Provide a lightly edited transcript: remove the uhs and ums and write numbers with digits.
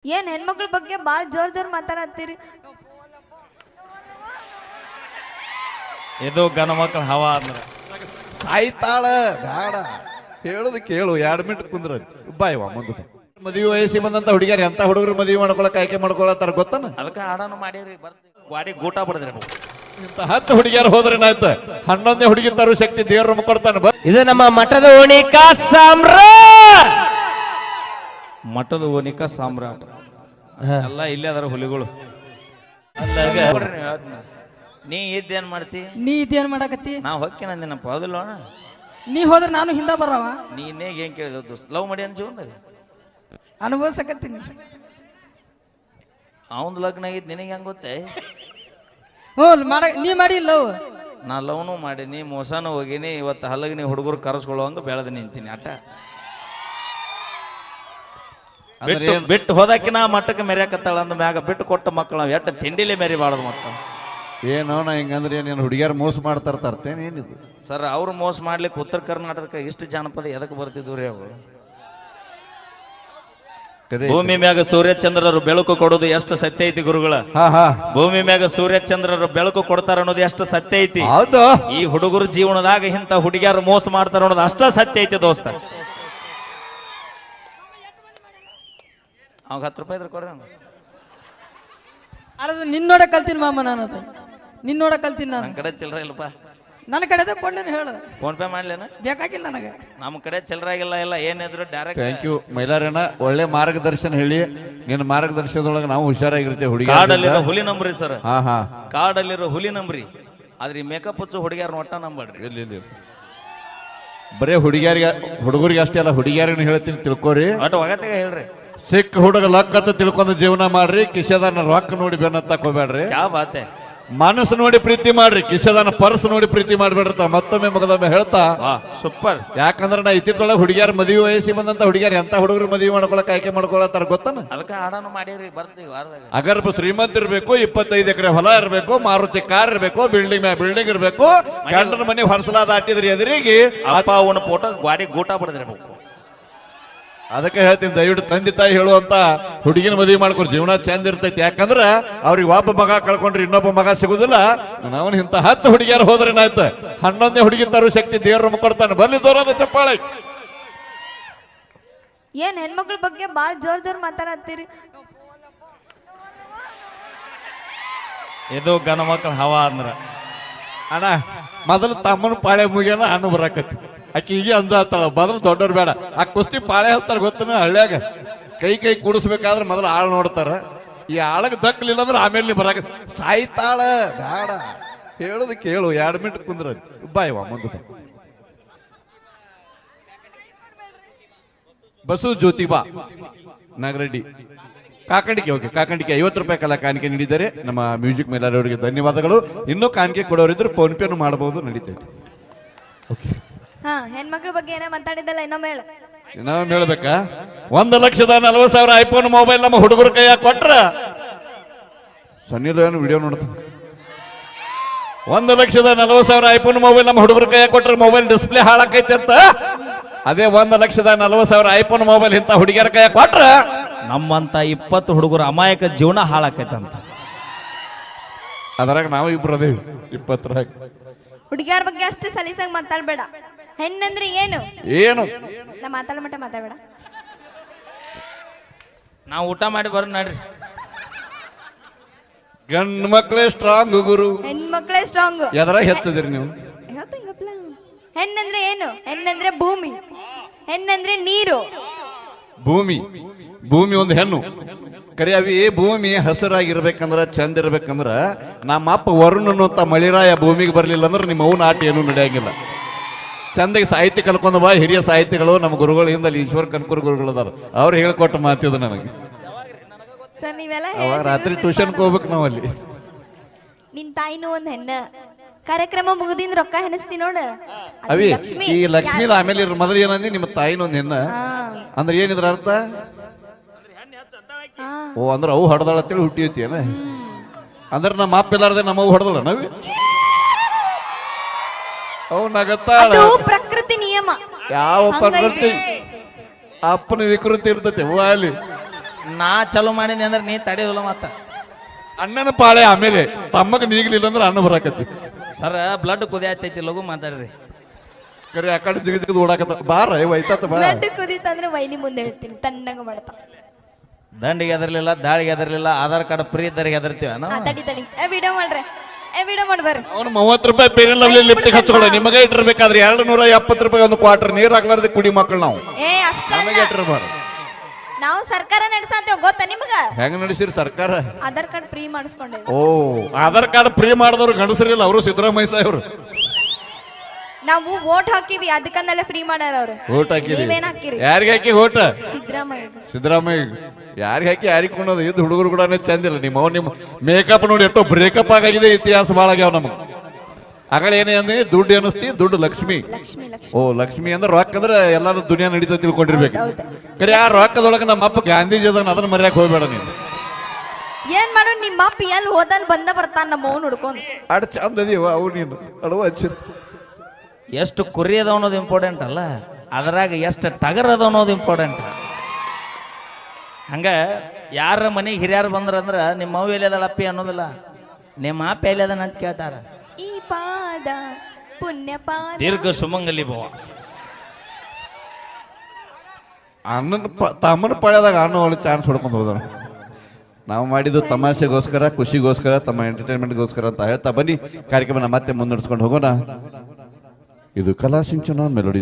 ಏನ್ ಹೆಣ್ಮಕ್ಳ ಬಗ್ಗೆ ಬಾಳ್ ಜೋರ್ ಜೋರ್ ಮಾತಾಡತ್ತೀರಿ. ಇದು ಗಣ ಮಕ್ಕಳ ಹವಾ ಅಂದ್ರೆ ಸಾಯ್ತಾಳ ಬೇಡ ಹೇಳುದು ಕೇಳು 2 ಮಿನಿಟ್ ಕುಂದ್ರ ಬಾಯ್ವಾ ಮುಂದೆ ಮದುವೆ ವಯಸ್ಸಿಗೆ ಬಂದಂತ ಹುಡುಗಿಯರು ಎಂತ ಹುಡುಗರು ಮದುವೆ ಮಾಡ್ಕೊಳಕ್ ಆಯ್ಕೆ ಮಾಡ್ಕೊಳತ್ತಾರ ಗೊತ್ತಾನ. ಅದಕ್ಕೆ ಆಡೋನು ಮಾಡಿರಿ ಗಾಡಿ ಗೂಟ ಬಿಡದ್ರಿ ಇಂತ 10 ಹುಡುಗಿಯರು ಹೋದ್ರೆ ಏನಾಯ್ತ 11ನೇ ಹುಡುಗಿ ತರೋ ಶಕ್ತಿ ದೇವ್ರ ಕೊಡ್ತಾನ. ಇದು ನಮ್ಮ ಮಠದ ಓಣಿಕಾ ಸಾಮ್ರಾಟ್. ಮಠದ ಓಣಿಕಾ ಸಾಮ್ರಾಟ್ ಎಲ್ಲ ಇಲ್ಲೇ ಅದರ ಹುಲಿಗಳು. ನೀ ಇದ್ದೇನ್ ಮಾಡ್ತಿ? ನೀ ಇದೇನ್ ಮಾಡಕತ್ತಿ? ನಾ ಹೊಕ್ಕಿನ ಅಂದಿನಪ್ಪ ಹೌದಿಲ್ಲೋಣ. ನೀ ಹೋದ್ರೆ ನಾನು ಹಿಂದ ಬರವ. ನೀನೇಗ ಏನ್ ಕೇಳಿದ ದೋಸ್ತ ಲವ್ ಮಾಡಿ ಅನ್ ಜೀವನದಾಗ ಅನುಭವಿಸಕತ್ತೀನಿ. ಅವನ್ ಲಗ್ನ ಆಗಿದ್ ನಿನಗೆ ಹೆಂಗ್ ಗೊತ್ತೇ? ನೀ ಮಾಡಿ ಲವ್. ನಾ ಲವ್ನು ಮಾಡೀನಿ ಮೋಸನೂ ಹೋಗಿನಿ. ಇವತ್ತು ಹಲಗನಿ ಹುಡುಗರು ಕರೆಸ್ಕೊಳ್ಳೋ ಹಂಗ ಬೆಳೆದು ನಿಂತೀನಿ ಅಟ. ಬಿಟ್ಟು ಹೋದಾಕಿನ ಮಟ್ಟಕ್ಕೆ ಮೆರ್ಯಾಕತ್ತಾಳ ಅಂದ ಮ್ಯಾಗ ಬಿಟ್ಟು ಕೊಟ್ಟ ಮಕ್ಕಳು ಎಟ್ಟು ತಿಂಡಿಲೇ ಮೆರಿಬಾರ್ದು ಮಕ್ಕಳು. ಏನೋ ನಾ ಹಿಂಗಂದ್ರೆ ಏನೇನು ಹುಡುಗಿಯರು ಮೋಸ ಮಾಡ್ತಾ ಇರ್ತಾರ್ತೇನೆ ಏನಿದು ಸರ್. ಅವ್ರು ಮೋಸ ಮಾಡ್ಲಿಕ್ಕೆ ಉತ್ತರ ಕರ್ನಾಟಕಕ್ಕೆ ಇಷ್ಟು ಜಾನಪದ ಎದಕ್ಕೆ ಬರ್ತಿದ್ವು ರೀ ಅವು? ಭೂಮಿ ಮ್ಯಾಗ ಸೂರ್ಯಚಂದ್ರರು ಬೆಳಕು ಕೊಡೋದು ಎಷ್ಟು ಸತ್ಯ ಐತಿ ಗುರುಗಳ. ಭೂಮಿ ಮ್ಯಾಗ ಸೂರ್ಯಚಂದ್ರರು ಬೆಳಕು ಕೊಡ್ತಾರ ಅನ್ನೋದು ಎಷ್ಟು ಸತ್ಯ ಐತಿ. ಈ ಹುಡುಗರು ಜೀವನದಾಗ ಇಂಥ ಹುಡುಗಿಯರು ಮೋಸ ಮಾಡ್ತಾರ ಅನ್ನೋದು ಅಷ್ಟ ಸತ್ಯ ಐತಿ ದೋಸ್ತ. ಅವಾಗ 10 ರೂಪಾಯಿ ಇದ್ರೆ ಕೊಡ್ರಿ. ಅದು ನಿನ್ನೋಡ ಕಲ್ತೀನಿ ಮಾಮ. ನಾನು ಅದು ನಿನ್ನೋಡ ಕಲ್ತೀನಿ. ನಾನು ನನ್ನ ಕಡೆ ಚಿಲ್ಲರ ಇಲ್ಲಪ್ಪ. ನನ್ನ ಕಡೆ ಕೊಂಡೇನು ಹೇಳು. ಫೋನ್ ಪೇ ಮಾಡ್ಲೇನ? ಬೇಕಾಗಿಲ್ಲ ನನಗೆ. ನಮ್ಮ ಕಡೆ ಚಿಲ್ಲರ ಆಗಿಲ್ಲ. ಎಲ್ಲ ಏನಿದ್ರು ಡೈರೆಕ್ಟ್. ಥ್ಯಾಂಕ್ ಯು ಮೈಲಾರಣ್ಣ, ಒಳ್ಳೆ ಮಾರ್ಗದರ್ಶನ ಹೇಳಿ. ನಿನ್ನ ಮಾರ್ಗದರ್ಶನದೊಳಗೆ ನಾವು ಹುಷಾರಾಗಿರ್ತೇವೆ. ಹುಡುಗಿ ಕಾರ್ಡಲ್ಲಿರೋ ಹುಲಿ ನಂಬ್ರಿ ಸರ್. ಹಾ ಕಾರ್ಡಲ್ಲಿರೋ ಹುಲಿ ನಂಬ್ರಿ. ಆದ್ರೆ ಈ ಮೇಕಪ್ ಹಚ್ಚು ಹುಡುಗಿಯಾರ ಒಟ್ಟ ನಂಬಡ್ರಿ. ಇಲ್ಲಿ ಬರೇ ಹುಡುಗರಿಗೆ ಅಷ್ಟೇ ಅಲ್ಲ, ಹುಡುಗಿಯಾರಿಗೂ ಹೇಳ್ತೀನಿ ತಿಳ್ಕೊರಿ. ಒಟ್ಟು ಒಗತ್ತಿಗೆ ಹೇಳ್ರಿ. ಸಿಕ್ಕ ಹುಡುಗ ಲಕ್ಕತ್ತ ತಿಳ್ಕೊಂಡು ಜೀವನ ಮಾಡ್ರಿ. ಕಿಶೆದಾನ ರೊಕ್ಕ ನೋಡಿ ಬೆನ್ನತ್ತಕ್ ಹೋಗ್ಬೇಡ್ರಿ. ಯಾವ ಬಾತೆ ಮನಸ್ಸು ನೋಡಿ ಪ್ರೀತಿ ಮಾಡ್ರಿ. ಕಿಶೆದಾನ ಪರ್ಸ್ ನೋಡಿ ಪ್ರೀತಿ ಮಾಡ್ಬೇಡ್ರತ ಮತ್ತೊಮ್ಮೆ ಮಗದೊಮ್ಮೆ ಹೇಳ್ತಾ. ಸೂಪರ್. ಯಾಕಂದ್ರೆ ನಾ ಇತ್ತಿತ್ತೊಳಗೆ ಹುಡುಗಿಯರ್ ಮದುವೆ ವಯಸ್ಸಿಗೆ ಬಂದಂತ ಹುಡುಗಿಯರು ಎಂತ ಹುಡುಗರು ಮದುವೆ ಮಾಡ್ಕೊಳಕ್ ಆಯ್ಕೆ ಮಾಡ್ಕೊಳತ್ತಾರ ಗೊತ್ತಾನ. ಅದಕ್ಕೆ ಆಡೋನು ಮಾಡಿರಿ ಬರ್ತೀವಿ ವಾರದಾಗ. ಅಗರ್ಭ ಶ್ರೀಮಂತ ಇರ್ಬೇಕು, 25 ಎಕರೆ ಹೊಲ ಇರ್ಬೇಕು, ಮಾರುತಿ ಕಾರ್ ಇರ್ಬೇಕು, ಬಿಲ್ಡಿಂಗ್ ಬಿಲ್ಡಿಂಗ್ ಇರ್ಬೇಕು, ಗಂಡನ ಮನೆ ಹೊರಸಲಾ ದಾಟಿದ್ರಿ ಎದುರಿಗೆ ಅಪ್ಪ ಅವನ ಫೋಟೋ ಗಾಡಿ ಗೂಟ ಬಿಡದಿರ್ಬೇಕು. ಅದಕ್ಕೆ ಹೇಳ್ತೀನಿ, ದಯವಿಟ್ಟು ತಂದೆ ತಾಯಿ ಹೇಳುವಂತ ಹುಡುಗಿನ ಮದುವೆ ಮಾಡ್ಕೊರಿ. ಜೀವನ ಚಂದ ಇರ್ತೈತಿ. ಯಾಕಂದ್ರ ಅವ್ರಿಗೆ ಒಬ್ಬ ಮಗ ಕಳ್ಕೊಂಡ್ರೆ ಇನ್ನೊಬ್ಬ ಮಗ ಸಿಗುದಿಲ್ಲ. ನಾವನ್ ಇಂತ 10 ಹುಡುಗಿಯರು ಹೋದ್ರೆ ಏನಾಯ್ತು 11ನೇ ಹುಡುಗಿ ತರೋ ಶಕ್ತಿ ದೇವ್ರ ಕೊಡ್ತಾನೆ. ಬರ್ಲಿ ದೂರದ ಚಪ್ಪಾಳೆ. ಏನ್ ಹೆಣ್ಮಕ್ಳ ಬಗ್ಗೆ ಬಾಳ್ ಜೋರ್ ಜೋರ್ ಮಾತಾಡತ್ತೀರಿ. ಇದು ಗಣ ಮಕ್ಕಳ ಹವಾ ಅಂದ್ರ ಅಣ್ಣ ಮೊದಲು ತಮ್ಮನ ಪಾಳೆ ಮುಗಿಯನ ಅಣ್ಣ ಬರಾಕತ್ತಿ. ಆಕಿ ಹೀಗೆ ಅಂಜಾತಾಳ. ಮೊದಲು ದೊಡ್ಡವ್ರು ಬೇಡ. ಆ ಕುಸ್ತಿ ಪಾಳೆ ಹಚ್ತಾರ ಗೊತ್ತನ ಹಳ್ಳ್ಯಾಗ. ಕೈ ಕೂಡಿಸ್ಬೇಕಾದ್ರೆ ಮೊದಲು ಆಳ್ ನೋಡ್ತಾರ. ಈ ಆಳಗ್ ದಕ್ಕಲಿಲ್ಲ ಅಂದ್ರೆ ಆಮೇಲೆ ಬರಾಕ ಸಾಯ್ತಾಳ ಬೇಡ ಹೇಳುದು ಕೇಳು. 2 ಮಿನಿಟ್ ಕುಂದ್ರ ಬಾಯ್ವಾ ಮುಂದೆ ಬಸು ಜ್ಯೋತಿಬಾ ನಾಗರೆಡ್ಡಿ ಕಾಕಂಡಿಕೆ. ಓಕೆ, ಕಾಕಂಡಿಕೆ 50 ರೂಪಾಯಿ ಕಲಾ ಕಾಣಿಕೆ ನೀಡಿದ್ದಾರೆ. ನಮ್ಮ ಮ್ಯೂಸಿಕ್ ಮೇಲಾರವರಿಗೆ ಧನ್ಯವಾದಗಳು. ಇನ್ನೂ ಕಾಣಿಕೆ ಕೊಡೋರಿದ್ರೆ ಫೋನ್ ಪೇನು ಮಾಡಬಹುದು, ನಡೀತೈತಿ. ಹೆಣ್ಮಕ್ಳ ಬಗ್ಗೆ ಏನೋ ಮಾತಾಡಿದ್ದಲ್ಲ, ಇನ್ನೊಮ್ಮೆ ಹೇಳು. ಇನ್ನೊಮ್ಮೆ ಹೇಳ್ಬೇಕಾ? 1,40,40,000 ಐಫೋನ್ ಮೊಬೈಲ್ ನಮ್ಮ ಹುಡುಗರ ಕೈಯಾಗ ಕೊಟ್ರ ಸನ್ನಿಲು ಏನು ವಿಡಿಯೋ ನೋಡ್ತಾನೆ. 1,40,40,000 ಐಫೋನ್ ಮೊಬೈಲ್ ನಮ್ಮ ಹುಡುಗರ ಕೈಯಾಗ ಕೊಟ್ರ ಮೊಬೈಲ್ ಡಿಸ್ಪ್ಲೇ ಹಾಳಾಕೈತಿ ಅಂತ. ಅದೇ 1,40,40,000 ಐಫೋನ್ ಮೊಬೈಲ್ ಇಂತ ಹುಡುಗಿಯರ ಕೈಯಾಗ ಕೊಟ್ರ ನಮ್ಮಂತ 20 ಹುಡುಗರು ಅಮಾಯಕ ಜೀವನ ಹಾಳಾಕೈತಂತ. ಅದ್ರಾಗ ನಾವು ಇಬ್ರು ಅದೇವಿ 20. ಹುಡುಗಿಯರ ಬಗ್ಗೆ ಅಷ್ಟು ಸಲೀಸಾಗಿ ಮಾತಾಡ್ಬೇಡ. ಹೆಣ್ಣಂದ್ರೆ ಏನು ನಾ ಮಾತಾಡ ಮಟ್ಟ ಮಾತಾಡ್ಬೇಡ. ನಾವು ಊಟ ಮಾಡಿ ಬರ್ ನಡ್ರಿ. ಗಂಡ್ ಮಕ್ಳೇ ಸ್ಟ್ರಾಂಗ್ ಗುರು, ಹೆಣ್ಮಕ್ಳೇ ಸ್ಟ್ರಾಂಗ್. ಎದ್ರಾಗ ಹೆಚ್ಚದಿರಿ ನೀವು? ಹೆಣ್ಣಂದ್ರೆ ಏನು? ಹೆಣ್ಣಂದ್ರೆ ಭೂಮಿ, ಹೆಣ್ಣಂದ್ರೆ ನೀರು. ಭೂಮಿ ಒಂದು ಹೆಣ್ಣು ಕರಿ. ಅವಿ ಭೂಮಿ ಹಸಿರಾಗಿರ್ಬೇಕಂದ್ರ ಚಂದ ಇರ್ಬೇಕಂದ್ರ ನಮ್ಮ ಅಪ್ಪ ವರುಣ್ ಅನ್ನುವಂತ ಮಳಿರಾಯ ಭೂಮಿಗೆ ಬರ್ಲಿಲ್ಲ ಅಂದ್ರೆ ನಿಮ್ಮ ಅವ್ನ ಆಟ ಏನೂ ನಡೆಯಂಗಿಲ್ಲ. ಚಂದಗೆ ಸಾಹಿತ್ಯ ಕಲ್ಕೊಂಡ ಬಾ. ಹಿರಿಯ ಸಾಹಿತ್ಯಗಳು ನಮ್ಮ ಗುರುಗಳು ಹಿಂದಲ್ಲಿ ಈಶ್ವರ ಕನ್ಕೂರ್ ಗುರುಗಳು ಅದಾರ. ಅವ್ರು ಹೇಳ್ಕೊಟ್ಟು ಮಾತಿದ ನನಗೆ. ಅವಾಗ ರಾತ್ರಿ ಟ್ಯೂಷನ್ಗೆ ಹೋಗ್ಬೇಕು ನಾವು ಅಲ್ಲಿ. ನಿನ್ ತಾಯಿನೂ ಒಂದ್ ಹೆಣ್ಣ. ಕಾರ್ಯಕ್ರಮ ಮುಗಿದಿಂದ ರೊಕ್ಕ ಹೆಣಸ್ತಿ ನೋಡ. ಅವಿ ಈ ಲಕ್ಷ್ಮೀದ ಆಮೇಲೆ ಮೊದಲು ಏನಂದಿ ನಿಮ್ಮ ತಾಯಿನೊಂದ್ ಹೆಣ್ಣ ಅಂದ್ರೆ ಏನಿದ್ರ ಅರ್ಥ? ಓ ಅಂದ್ರೆ ಅವು ಹೊಡೆದಾಳ ಅಂತೇಳಿ ಹುಟ್ಟಿಯತಿ ಏನ? ಅಂದ್ರೆ ನಮ್ಮ ಅಪ್ಪ ಇಲ್ಲಾರ್ದೆ ನಮ್ಮ ಅವು ಹೊಡೆದಳ ನಾವಿ. ಅವು ನಗತ್ತಾಳ. ಪ್ರಕೃತಿ ನಿಯಮ. ಯಾವ ಪ್ರಕೃತಿ? ಅಪ್ಪನ ವಿಕೃತಿ ಇರ್ತೈತೆ ಅಲ್ಲಿ. ನಾ ಚಲೋ ಮಾಡಿದೆ ಅಂದ್ರೆ ನೀ ತಡೆಯೋದಿಲ್ಲ ಮತ್ತ ಅಣ್ಣನ ಪಾಳೆ ಆಮೇಲೆ ತಮ್ಮಗ ನೀಗ್ಲಿಲ್ಲ ಅಂದ್ರೆ ಅಣ್ಣ ಬರಾಕತ್ತಿ ಸರ ಬ್ಲಡ್ ಕುದಿಯಾತೈತಿ ಲಘು ಮಾತಾಡ್ರಿ ಕರೆ ಆ ಕಡೆ ಜಿಗಿದ್ ಓಡಾಕತ್ತ ಬಾರ ಒಯ್ತಾತ ಬಾ ಬ್ಲಡ್ ಕುದೀತಂದ್ರೆ ವೈನಿ ಮುಂದೆ ಹೇಳ್ತೀನಿ ತಣ್ಣಗ ಮಾಡ್ತಾ ದಂಡಿಗೆ ಎದರ್ಲಿಲ್ಲ ದಾಳಿಗೆ ಎದರ್ಲಿಲ್ಲ ಆಧಾರ್ ಕಾರ್ಡ್ ಫ್ರೀ ಇದ್ದರಿಗೆ ಎದರ್ತೀವ ನಾವು ತಡಿ ತಡಿ ವಿಡಿಯೋ ಮಾಡ್ರಿ ವಿಡಿಯೋ ಮಾಡಿ ಬರ್ರಿ ಅವನು 30 ರೂಪಾಯಿ ಪೇರಿನ ಲವ್ಲಿ ಲಿಫ್ಟಿಗೆ ಹಚ್ಕೊಳ್ಳೋ ನಿಮಗೆ ಇಟ್ಟಿರ್ಬೇಕಾದ್ರೆ 270 ರೂಪಾಯಿ ಒಂದು ಕ್ವಾರ್ಟರ್ ನೀರ್ ಹಾಕ್ಲಾರ್ದೆ ಕುಡಿ ಮಕ್ಕಳು ನಾವು ಏ ಅಷ್ಟ ನಮಗೆ ಇಟ್ಟಿರ್ಬಾರ್ದು ನಾವು ಸರ್ಕಾರ ನಡೆಸಂತೇವ್ ಗೊತ್ತಾ ನಿಮಗ ಹೆಂಗ ನಡೆಸಿರಿ ಸರ್ಕಾರ ಆಧಾರ್ ಕಾರ್ಡ್ ಫ್ರೀ ಮಾಡಿಸ್ಕೊಂಡೇವಿ ಓ ಆಧಾರ್ ಕಾರ್ಡ್ ಫ್ರೀ ಮಾಡಿದವ್ರು ಗಂಡಸರಿಲ್ಲ ಅವರು ಸಿದ್ದರಾಮಯ್ಯ ಸಾಹೇಬ್ರು ನಾವು ವೋಟ್ ಹಾಕಿವಿ ಅದಕ್ಕಂದಲೇ ಫ್ರೀ ಮಾಡ್ಯಾರ ಅವ್ರು ಓಟ್ ಹಾಕಿರಿ ನೀವೇನ್ ಹಾಕಿರಿ ಯಾರಿಗೆ ಹಾಕಿ ಓಟ ಸಿದ್ದರಾಮಯ್ಯ ಸಿದ್ದರಾಮಯ್ಯ ಯಾರಿಗೆ ಹಾಕಿ ಯಾರಿಗೆ ಕೊಂಡೋದು ಇದು ಹುಡುಗರು ಕೂಡ ಚಂದಿಲ್ಲ ನಿಮ್ಮ ಮೇಕಪ್ ನೋಡಿ ಎಷ್ಟೋ ಬ್ರೇಕಪ್ ಆಗಿದೆ ಇತಿಹಾಸ ಭಾಳ ಆಗ್ಯಾವ ನಮಗೆ ಆಗಳ ಏನೇ ಅಂದ್ರೆ ದುಡ್ಡು ಅನಿಸ್ತಿ ದುಡ್ಡು ಲಕ್ಷ್ಮಿ ಲಕ್ಷ್ಮಿ ಲಕ್ಷ್ಮಿ ಓ ಲಕ್ಷ್ಮಿ ಅಂದ್ರೆ ರೊಕ್ಕ ಅಂದ್ರೆ ಎಲ್ಲಾರು ದುನಿಯಾ ನಡೀತಾ ತಿಳ್ಕೊಂಡಿರ್ಬೇಕು ಹೌದು. ಕರೆ ಆ ರೊಕ್ಕದೊಳಗೆ ನಮ್ಮ ಅಪ್ಪ ಗಾಂಧೀಜಿ ಅದನ್ನ ಅದನ್ನ ಮರ್ಯಾಕ್ ಹೋಗ್ಬೇಡ ನೀನು ಏನ್ ಮಾಡೋ ನಿಮ್ಮ ಅಪ್ಪ ಎಲ್ಲಿ ಹೋದಲ್ಲಿ ಬಂದ ಬರ್ತಾನ ನಮ್ಮ ಅವ್ನು ಹುಡ್ಕೊಂಡು ಅಡ್ ಚಂದ ಅದೀವ ಅವು ನೀನು ಅಡುವ ಹಚ್ಚಿರ್ ಎಷ್ಟು ಕುರಿ ಅದ ಅನ್ನೋದು ಇಂಪಾರ್ಟೆಂಟ್ ಅಲ್ಲ ಅದ್ರಾಗ ಎಷ್ಟು ಟಗರ್ ಅದ ಅನ್ನೋದು ಇಂಪಾರ್ಟೆಂಟ್ ಹಂಗ ಯಾರ ಮನೆಗೆ ಹಿರಿಯರು ಬಂದ್ರಂದ್ರ ನಿಮ್ಮ ಅವ್ವ ಎಲ್ಲಿ ಅದಳಪ್ಪಿ ಅನ್ನೋದಿಲ್ಲ ನಿಮ್ಮ ಅಪ್ಪ ಎಲ್ಲಿ ಅದನ್ನ ಅಂತ ಕೇಳ್ತಾರ ಈ ಪಾದ ಪುಣ್ಯ ಪಾದ ದೀರ್ಘ ಸುಮಂಗಲಿ ಭವ ಅಣ್ಣನ ತಮ್ಮನ ಪಾಳ್ಯದಾಗ ಅಣ್ಣ ಒಳ್ಳೆ ಚಾನ್ಸ್ ಹೊಡ್ಕೊಂಡು ಹೋದ ನಾವು ಮಾಡಿದ್ದು ತಮಾಷೆಗೋಸ್ಕರ ಖುಷಿಗೋಸ್ಕರ ತಮ್ಮ ಎಂಟರ್ಟೈನ್ಮೆಂಟ್ಗೋಸ್ಕರ ಅಂತ ಹೇಳ್ತಾ ಬನ್ನಿ ಕಾರ್ಯಕ್ರಮನ ಮತ್ತೆ ಮುನ್ನಡೆಸ್ಕೊಂಡು ಹೋಗೋಣ ಇದು ಕಲಾ ಸಿಂಚನ ಮೆಲೋಡಿ